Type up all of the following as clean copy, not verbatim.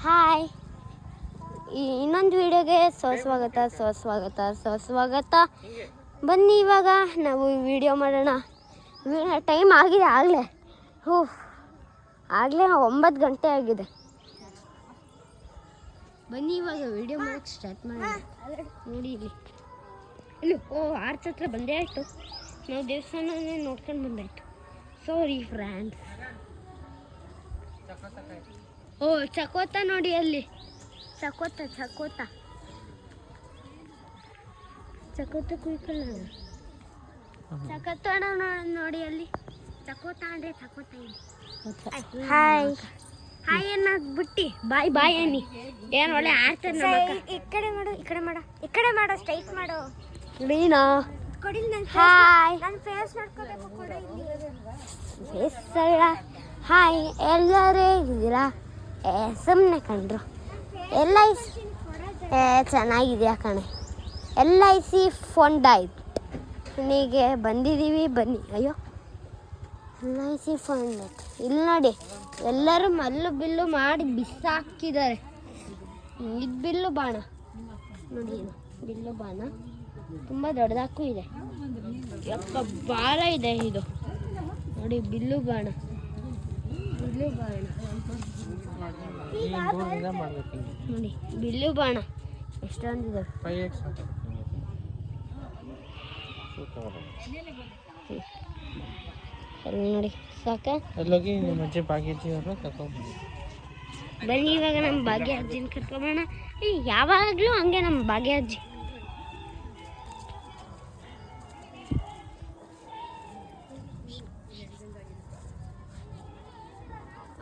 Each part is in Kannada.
ಹಾಯ್, ಇನ್ನೊಂದು ವಿಡಿಯೋಗೆ ಸ್ವಾಗತ. ಬನ್ನಿ, ಇವಾಗ ನಾವು ವಿಡಿಯೋ ಮಾಡೋಣ. ಟೈಮ್ ಆಗಿದೆ ಆಗಲೇ 9 ಗಂಟೆ ಆಗಿದೆ. ಬನ್ನಿ ಇವಾಗ ವಿಡಿಯೋ ಮಾಡೋಕ್ಕೆ ಸ್ಟಾರ್ಟ್ ಮಾಡೋಣ. ನೋಡಿ ಇಲ್ಲಿ ಆರ್ಚ್ ಹತ್ರ ಬಂದೇ ಆಯಿತು. ನಾವು ದೇವಸ್ಥಾನನೇ ನೋಡ್ಕೊಂಡು ಬಂದಾಯಿತು. Sorry friends. ಚಕೋತ ನೋಡಿ ಅಲ್ಲಿ, ಚಕೋತ ಕುಯ್ಕಲ್ಲ, ಚಕೋತ ನೋಡಿ ಅಲ್ಲಿ, ಚಕೋತ ಅಂದರೆ ಚಕೋತ ಇಲ್ಲಿ. ಹಾಯ್ ಅನ್ನೋದು ಬಿಟ್ಟು ಬಾಯ್ ಅನ್ನಿ. ಏನು ಒಳ್ಳೆ ಆಡ್ತಾರೆ. ಈ ಕಡೆ ಮಾಡು ಸ್ಟ್ರೈಟ್ ಮಾಡು. ನೀನಾ ಹಾಯ್, ನನ್ನ ಫೇಸ್ ನೋಡ್ಕೋಬೇಕು. ಫೇಸ್ ಅಲ್ಲ, ಹಾಯ್ ಎಲ್ಲರೂ ಹೇಗಿದ್ದೀರಾ? ಸುಮ್ಮನೆ ಕಂಡ್ರು. LIC ಚೆನ್ನಾಗಿದೆಯಾ ಕಣೆ. LIC ಫಂಡ್ ಆಯ್ತು ನನಗೆ ಬಂದಿದ್ದೀವಿ. ಬನ್ನಿ. ಅಯ್ಯೋ, LIC ಫಂಡ್ ಇಲ್ಲಿ ನೋಡಿ, ಎಲ್ಲರೂ ಮಲ್ಲು ಬಿಲ್ಲು ಮಾಡಿ ಬಿಸಾಕಿದ್ದಾರೆ. ಇದು ಬಿಲ್ಲು ಬಾಣ ನೋಡಿ, ಬಿಲ್ಲು ಬಾಣ ತುಂಬ ದೊಡ್ಡದಾಗೂ ಇದೆ. ಯಪ್ಪ ಭಾಳ ಇದೆ ಇದು ನೋಡಿ. ಬಿಲ್ಲು ಬಾಣ ನೋಡಿ, ಬಿಲ್ಲು ಬಾಣ ಎಷ್ಟೊಂದಿದೆ ನೋಡಿ. ಸಾಕ ಬನ್ನಿ ಇವಾಗ ನಮ್ಮ ಭಾಗ್ಯ ಅಜ್ಜಿನ ಕರ್ಕೊಂಬೋಣ. ಯಾವಾಗಲೂ ಹಂಗೆ ನಮ್ಮ ಭಾಗ್ಯ ಅಜ್ಜಿ.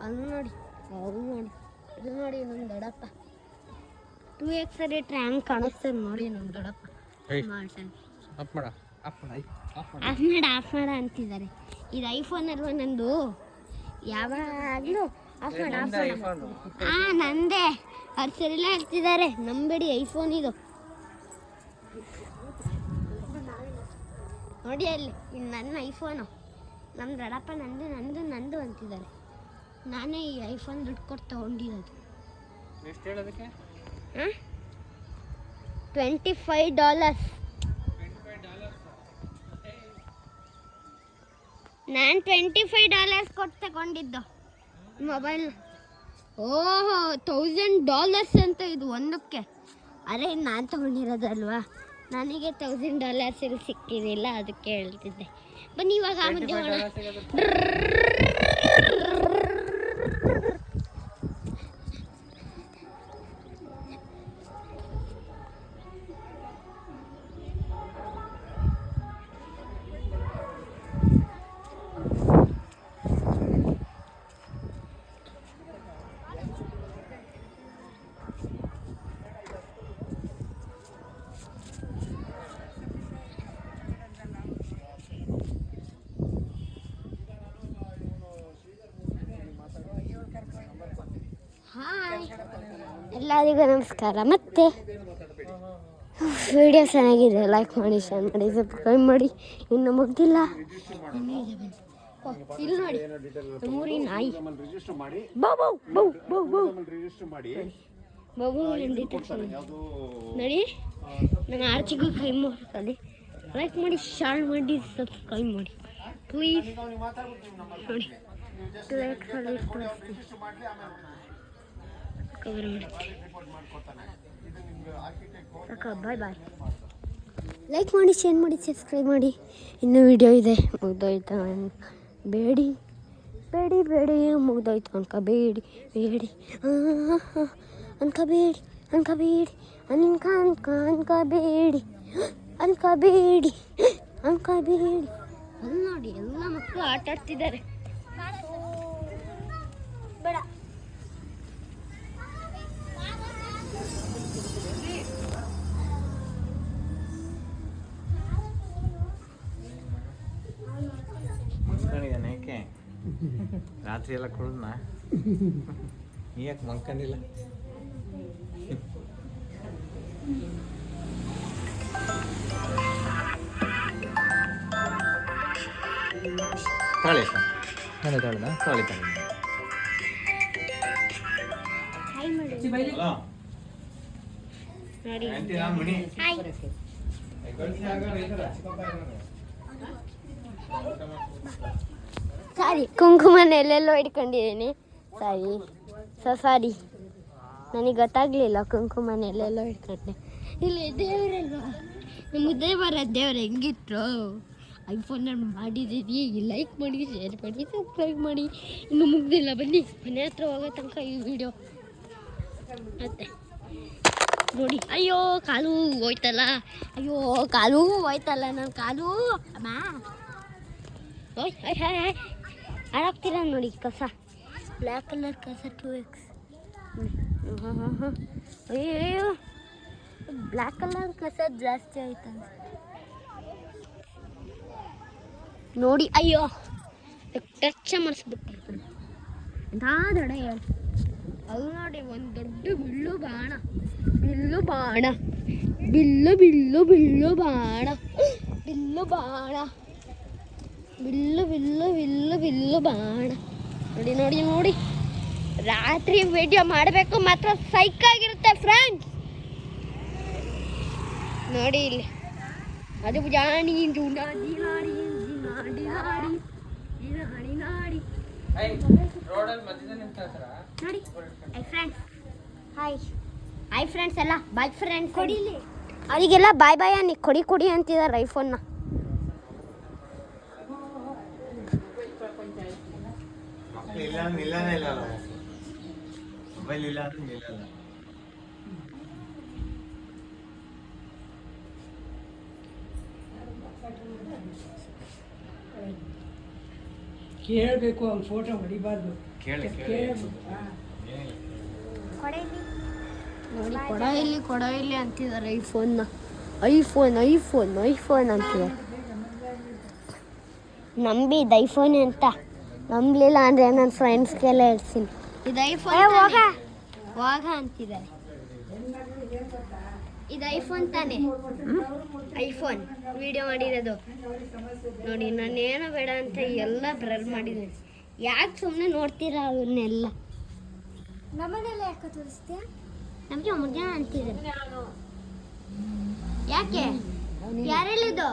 ಅದು ನೋಡಿ, ಇದು ನೋಡಿ ನಮ್ಮ ದೊಡ್ಡಪ್ಪ. 2x ರೇಟ್ರೆ ಹೆಂಗೆ ಕಾಣಿಸ್ತಾರೆ ನೋಡಿ ನಮ್ಮ ದೊಡ್ಡಪ್ಪ. ಆಫ್ ಮಾಡ ಅಂತಿದ್ದಾರೆ. ಇದು ಐಫೋನ್ ಅಲ್ವ ನಂದು, ಯಾವಾಗಲೂ ಆಫ್ ಮಾಡ. ನಂದೇ. ಅವ್ರು ಸರಿಲ್ಲ ಅಂತಿದ್ದಾರೆ, ನಂಬೇಡಿ, ಐಫೋನ್ ಇದು ನೋಡಿ ಅಲ್ಲಿ. ಇದು ನನ್ನ ಐಫೋನು. ನಮ್ಮ ದೊಡ್ಡಪ್ಪ ನಂದು ಅಂತಿದ್ದಾರೆ. ನಾನೇ ಈ ಐಫೋನ್ ದುಡ್ಡು ಕೊಟ್ಟು ತೊಗೊಂಡಿರೋದು. $25. ನಾನು $25 ಕೊಟ್ಟು ತಗೊಂಡಿದ್ದು ಮೊಬೈಲ್. ಓಹೋ, $1000 ಅಂತ ಇದು ಒಂದಕ್ಕೆ. ಅರೆ, ನಾನು ತಗೊಂಡಿರೋದಲ್ವಾ, ನನಗೆ $1000 ಇಲ್ಲಿ ಸಿಕ್ಕಿದಿಲ್ಲ, ಅದಕ್ಕೆ ಹೇಳ್ತಿದ್ದೆ. ಬನ್ನಿ ಇವಾಗ ಮುಂದೆ ಹೋಗೋಣ. ಹಾಯ್, ಎಲ್ಲರಿಗೂ ನಮಸ್ಕಾರ. ಮತ್ತೆ ವಿಡಿಯೋ ಚೆನ್ನಾಗಿದೆ, ಲೈಕ್ ಮಾಡಿ, ಶೇರ್ ಮಾಡಿ, ಸಬ್ಸ್ಕ್ರೈಬ್ ಮಾಡಿ. ಇನ್ನು ಮುಗ್ದಿಲ್ಲ. ಇಲ್ಲಿ ನೋಡಿ, ನಮ್ಮೂರಿ ನಾಯಿ ನೋಡಿ. ನನ್ನ ಆರ್ಚಿಗೂ ಕೈ ಮಾಡಿ, ಲೈಕ್ ಮಾಡಿ, ಶೇರ್ ಮಾಡಿ, ಸಬ್ಸ್ಕ್ರೈಬ್ ಮಾಡಿ ಪ್ಲೀಸ್. ನೋಡಿ, ಬಾಯ್. ಲೈಕ್ ಮಾಡಿ, ಶೇರ್ ಮಾಡಿ, ಸಬ್ಸ್ಕ್ರೈಬ್ ಮಾಡಿ. ಇನ್ನೂ ವಿಡಿಯೋ ಇದೆ, ಮುಗ್ದೋಯ್ತು ಬೇಡಿ ಮುಗ್ದೋಯ್ತು ಅನ್ಕೋಬೇಡಿ. ಅಲ್ಲಿ ನೋಡಿ, ಎಲ್ಲ ಮಕ್ಕಳು ಆಟ ಆಡ್ತಿದ್ದಾರೆ. ಬೇಡ, ರಾತ್ರಿ ಎಲ್ಲ ಕುಡಿದ್ನ ನೀ ಯಾಕೆ ಮಂಕೊಂಡಿಲ್ಲ? ತಾಳೆ ತಾಳೆ ತಾಳೆ ತಾಳೆ ಹಾಯ್ ಮಾಡಿ ಹಲೋ ನೋಡಿ ಆಂಟಿ ನಾನು ಮಣಿ ಹಾಯ್ ಸಾರಿ ಕುಂಕುಮನ ಎಲ್ಲೆಲ್ಲೋ ಇಟ್ಕೊಂಡಿದ್ದೀನಿ ಸಾರಿ ನನಗೆ ಗೊತ್ತಾಗ್ಲಿಲ್ಲ ಕುಂಕುಮನ ಎಲ್ಲೆಲ್ಲೋ ಇಟ್ಕೊಂಡೆ ಇಲ್ಲಿ ದೇವರಲ್ವಾ ನಮ್ಮ ದೇವರ ದೇವ್ರು ಹೆಂಗಿಟ್ರು ಐಫೋನಲ್ಲಿ ಮಾಡಿದ್ದೀವಿ ಲೈಕ್ ಮಾಡಿ ಶೇರ್ ಮಾಡಿ ಸಬ್ಸ್ಕ್ರೈಬ್ ಮಾಡಿ ಇನ್ನು ಮುಗ್ದಿಲ್ಲ ಬನ್ನಿ ಮನೆ ಹತ್ರ ಹೋಗೋ ತನಕ ಈ ವಿಡಿಯೋ ಮತ್ತೆ ನೋಡಿ ಅಯ್ಯೋ ಕಾಲು ಹೋಯ್ತಲ್ಲ ನನ್ನ ಕಾಲು ಅಮ್ಮ ಓಯ್ ಹಾಳಾಗ್ತೀರ ನೋಡಿ ಕಸ ಬ್ಲ್ಯಾಕ್ ಕಲರ್ ಕಸ 2x ಅಯ್ಯೋ ಬ್ಲ್ಯಾಕ್ ಕಲರ್ ಕಸ ಜಾಸ್ತಿ ಆಯ್ತಂತ ನೋಡಿ ಅಯ್ಯೋ ಟಚ್ ಮಾಡಿಸ್ಬಿಟ್ಟು ಎಂಥ ದಡ ಹೇಳಿ ಅದು ನೋಡಿ ಒಂದು ದೊಡ್ಡ ಬಿಲ್ಲು ಬಾಣ ಬಿಲ್ಲು ಬಾಣ ನೋಡಿ ರಾತ್ರಿ ವಿಡಿಯೋ ಮಾಡಬೇಕು ಮಾತ್ರ ಸೈಕಾಗಿರುತ್ತೆ ಫ್ರೆಂಡ್ಸ್ ನೋಡಿ ಇಲ್ಲಿ ಅದು ಜಾಣಿ ಜುನಾಡಿ ನಾಡಿ ನೋಡಿ ಹಾಯ್ ಫ್ರೆಂಡ್ಸ್ ಎಲ್ಲ ಬಾಯ್ ಫ್ರೆಂಡ್ಸ್ ಕೊಡಿಲಿ ಅವರಿಗೆಲ್ಲ ಬಾಯ್ ಬಾಯ್ ಅನ್ನಿ ಕೊಡಿ ಅಂತಿದ್ದಾರೆ ಐಫೋನ್ನ ಮೊಬೈಲ್ ಇಲ್ಲ ಅಂದ್ರೆ ನಿಲ್ಲಲ್ಲ ಕೇಳಬೇಕು ಅವ್ನ ಫೋಟೋ ಹೊಡಿಬಾರ್ದು ಕೇಳಿ ನೋಡಿ ಕೊಡ ಇಲ್ಲಿ ಅಂತಿದ್ದಾರೆ ಐಫೋನ್ ಅಂತಿದ್ದಾರೆ ನಂಬಿದ್ದು ಐಫೋನ್ ಅಂತ ನಂಬಲಿಲ್ಲ ಅಂದರೆ ನನ್ನ ಫ್ರೆಂಡ್ಸ್ಗೆಲ್ಲ ಹೇಳ್ತೀನಿ ಇದು ಐಫೋನ್ ಹೋಗ ಅಂತಿದ್ದಾರೆ ಇದು ಐಫೋನ್ ತಾನೆ ಐಫೋನ್ ವಿಡಿಯೋ ಮಾಡಿರೋದು ನೋಡಿ ನಾನೇನೋ ಬೇಡ ಅಂತ ಎಲ್ಲ ಬ್ರರ್ ಮಾಡಿದ್ದೀನಿ ಯಾಕೆ ಸುಮ್ಮನೆ ನೋಡ್ತೀರಾ ಅವನ್ನೆಲ್ಲ ನಮ್ಮನೆಲ್ಲ ಯಾಕೆ ತೋರಿಸ್ತೀಯ ನಮಗೆ ಮುದ್ದೆ ಅಂತಿದ್ದಾರೆ ಯಾಕೆ ಯಾರೆಲ್ಲಿದ್ದು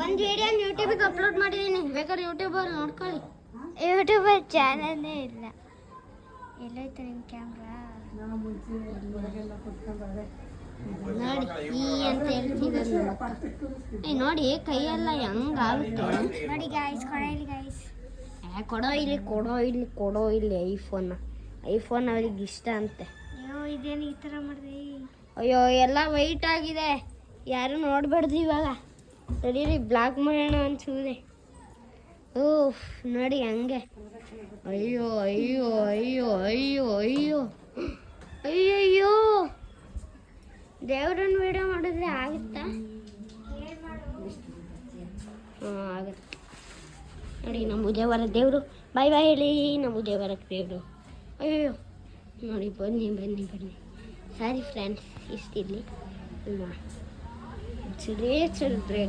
ಒಂದು ವಿಡಿಯೋ ಯೂಟ್ಯೂಬಿಗೆ ಅಪ್ಲೋಡ್ ಮಾಡಿದ್ದೀನಿ ಬೇಕಾದ್ರೆ ಯೂಟ್ಯೂಬಲ್ಲಿ ನೋಡ್ಕೊಳ್ಳಿ ಯೂಟ್ಯೂಬರ್ ಚಾನಲ್ನೇ ಇಲ್ಲ ಎಲ್ಲೈತೆ ನಿಮ್ಮ ಕ್ಯಾಮ್ರಾ ನೋಡಿ ಈ ಅಂತ ಹೇಳ್ತಿದ್ದಾರೆ ನೋಡಿ ಕೈಯೆಲ್ಲ ಹೆಂಗಾಗುತ್ತೆ ನೋಡಿ ಗಾಯ್ಸ್ ಕೊಡೋ ಇಲ್ಲಿ ಐಫೋನ್ ಅವ್ರಿಗೆ ಇಷ್ಟ ಅಂತೆ ಅಯ್ಯೋ ಇದೇನು ಈ ಥರ ಮಾಡಿದೆ ಅಯ್ಯೋ ಎಲ್ಲ ವೈಟ್ ಆಗಿದೆ ಯಾರು ನೋಡ್ಬಾರ್ದು ಇವಾಗ ನಡೀರಿ ಬ್ಲಾಕ್ ಮಾಡೋಣ ಅನ್ಸುವುದೇ ಓಹ್ ನೋಡಿ ಹಂಗೆ ಅಯ್ಯೋ ದೇವ್ರನ್ನ ವಿಡಿಯೋ ಮಾಡಿದ್ರೆ ಆಗುತ್ತಾ ಆಗುತ್ತೆ ನೋಡಿ ನಮ್ಮ ದೇವರ ದೇವರು ಬಾಯ್ ಹೇಳಿ ನಮ್ಮ ದೇವರ ದೇವರು ಅಯ್ಯೋ ನೋಡಿ ಬನ್ನಿ ಸಾರಿ ಫ್ರೆಂಡ್ಸ್ ಇಷ್ಟಿರಲಿ ಚಿಲ್ಡ್ರೆ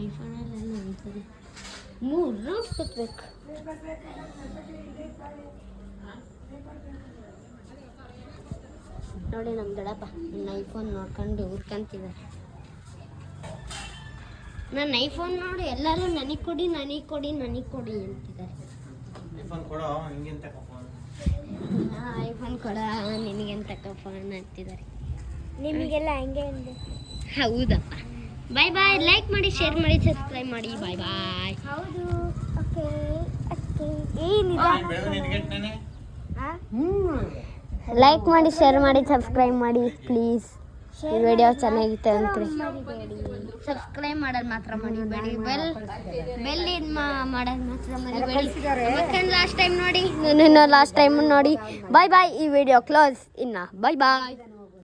ಐಫೋನಲ್ಲೆಲ್ಲ ಹೋಗ್ತದೆ 3 ರೌಂಡ್ ಸುತ್ತಬೇಕು ನೋಡಿ ನಮ್ಮ ದೊಡ್ಡಪ್ಪ ನನ್ನ ಐಫೋನ್ ನೋಡ್ಕೊಂಡು ಹುರ್ಕೊಂತಿದ್ದಾರೆ ನನ್ನ ಐಫೋನ್ ನೋಡಿ ಎಲ್ಲರೂ ನನಗೆ ಕೊಡಿ ಅಂತಿದ್ದಾರೆ ಐಫೋನ್ ಕೊಡ ನಿನಗೆಂತ ಫೋನ್ ಅಂತಿದ್ದಾರೆ ನಿಮಗೆಲ್ಲ ಹಂಗೆ ಅಂದೆ ಹೌದಪ್ಪ ಬಾಯ್ ಲೈಕ್ ಮಾಡಿ ಶೇರ್ ಮಾಡಿ ಸಬ್ಸ್ಕ್ರೈಬ್ ಮಾಡಿ ಬಾಯ್ ಹೌದು ಓಕೆ ಲೈಕ್ ಮಾಡಿ ಶೇರ್ ಮಾಡಿ ಸಬ್ಸ್ಕ್ರೈಬ್ ಮಾಡಿ ಪ್ಲೀಸ್ ಈ ವಿಡಿಯೋ ಚೆನ್ನಾಗಿತ್ತು ಅಂತ ಸಬ್ಸ್ಕ್ರೈಬ್ ಮಾಡೋದು ಮಾತ್ರ ಮರಿಬೇಡಿ ಬೆಲ್ ಮಾಡೋದು ಮಾತ್ರ ಮರಿಬೇಡಿ ಲಾಸ್ಟ್ ಟೈಮ್ ನೋಡಿ ಬಾಯ್ ಈ ವಿಡಿಯೋ ಕ್ಲೋಸ್ ಇನ್ನ ಬಾಯ್